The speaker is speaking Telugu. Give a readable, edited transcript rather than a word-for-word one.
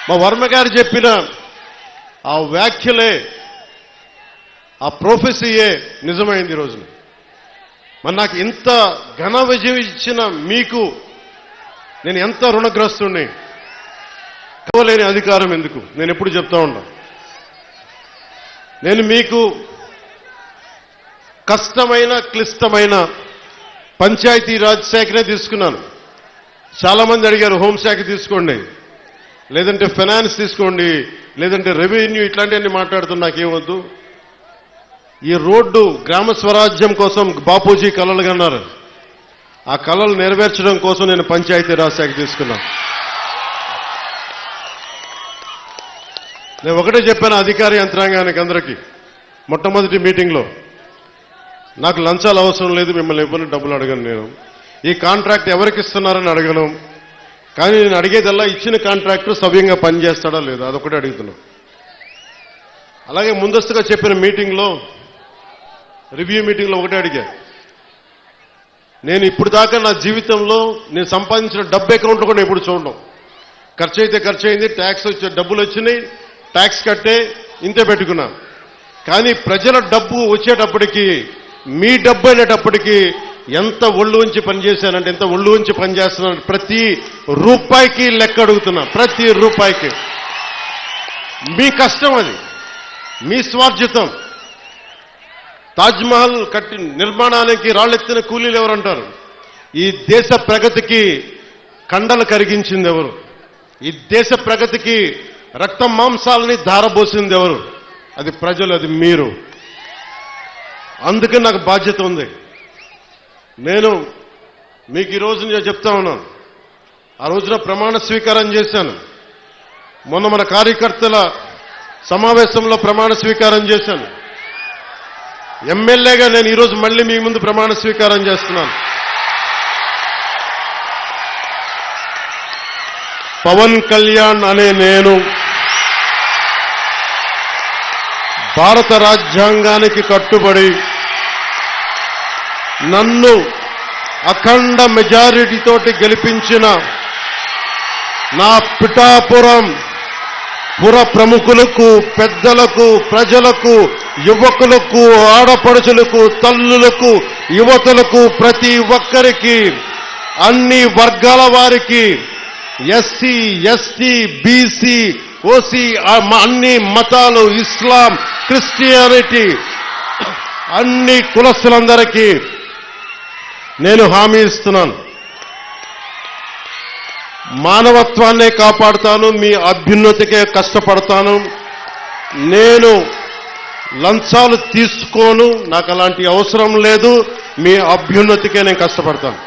మా వర్మ గారు చెప్పిన ఆ వ్యాఖ్యలే, ఆ ప్రొఫెసీయే నిజమైంది ఈ రోజున. మరి నాకు ఇంత ఘన విజయం ఇచ్చిన మీకు నేను ఎంత రుణగ్రస్తుని. కావలేని అధికారం ఎందుకు? నేను ఎప్పుడు చెప్తా ఉంటా. నేను మీకు కష్టమైన క్లిష్టమైన పంచాయతీరాజ్ శాఖనే తీసుకున్నాను. చాలా మంది అడిగారు హోంశాఖ తీసుకోండి, లేదంటే ఫైనాన్స్ తీసుకోండి, లేదంటే రెవెన్యూ, ఇట్లాంటివన్నీ మాట్లాడుతున్నా. నాకేమొద్దు. ఈ రోడ్డు గ్రామ స్వరాజ్యం కోసం బాపూజీ కలలు కన్నారు. ఆ కలలు నెరవేర్చడం కోసం నేను పంచాయతీరాజ్ శాఖ తీసుకున్నాను. నేను ఒకటే చెప్పాను అధికార యంత్రాంగానికి అందరికీ మొట్టమొదటి మీటింగ్లో, నాకు లంచాలు అవసరం లేదు, మిమ్మల్ని ఎవరిని డబ్బులు అడగను. నేను ఈ కాంట్రాక్ట్ ఎవరికి ఇస్తున్నారని అడగను. కానీ నేను అడిగేదల్లా ఇచ్చిన కాంట్రాక్టర్ సవ్యంగా పనిచేస్తాడా లేదా, అదొకటే అడుగుతున్నా. అలాగే ముందస్తుగా చెప్పిన మీటింగ్లో, రివ్యూ మీటింగ్లో ఒకటే అడిగా. నేను ఇప్పుడు దాకా నా జీవితంలో నేను సంపాదించిన డబ్బు అకౌంట్లో కూడా ఎప్పుడు చూడడం. ఖర్చు అయితే ఖర్చు అయింది, ట్యాక్స్ వచ్చే డబ్బులు వచ్చినాయి, ట్యాక్స్ కట్టే ఇంతే పెట్టుకున్నా. కానీ ప్రజల డబ్బు వచ్చేటప్పటికి, మీ డబ్బు అనేటప్పటికీ ఎంత ఒళ్ళు ఉంచి పనిచేశానంటే, ఎంత ఒళ్ళు ఉంచి పనిచేస్తున్నాను. ప్రతి రూపాయికి లెక్క అడుగుతున్నా, ప్రతి రూపాయికి. మీ కష్టం అది, మీ స్వార్జితం. తాజ్మహల్ కట్టి నిర్మాణానికి రాళ్ళెత్తిన కూలీలు ఎవరంటారు? ఈ దేశ ప్రగతికి కండలు కరిగించింది ఎవరు? ఈ దేశ ప్రగతికి రక్త మాంసాలని ధారబోసింది ఎవరు? అది ప్రజలు, అది మీరు. అందుకే నాకు బాధ్యత ఉంది. నేను మీకు ఈ రోజు నేను చెప్తా ఉన్నాను, ఆ రోజున ప్రమాణ స్వీకారం చేశాను. మొన్న మన కార్యకర్తల సమావేశంలో ప్రమాణ స్వీకారం చేశాను. ఎమ్మెల్యేగా నేను ఈరోజు మళ్ళీ మీ ముందు ప్రమాణ స్వీకారం చేస్తున్నాను. పవన్ కళ్యాణ్ అనే నేను భారత రాజ్యాంగానికి కట్టుబడి నన్ను అఖండ మెజారిటీతోటి గెలిపించిన నా పిఠాపురం పుర ప్రముఖులకు, పెద్దలకు, ప్రజలకు, యువకులకు, ఆడపడుచులకు, తల్లులకు, యువతులకు, ప్రతి ఒక్కరికి, అన్ని వర్గాల వారికి, ఎస్సీ, ఎస్టీ, బీసీ, ఓసీ, అన్ని మతాలు, ఇస్లాం, క్రిస్టియానిటీ, అన్ని కులస్తులందరికీ నేను హామీ ఇస్తున్నాను. మానవత్వాన్నే కాపాడుతాను, మీ అభ్యున్నతికే కష్టపడతాను. నేను లంచాలు తీసుకోను, నాకు అలాంటి అవసరం లేదు. మీ అభ్యున్నతికే నేను కష్టపడతాను.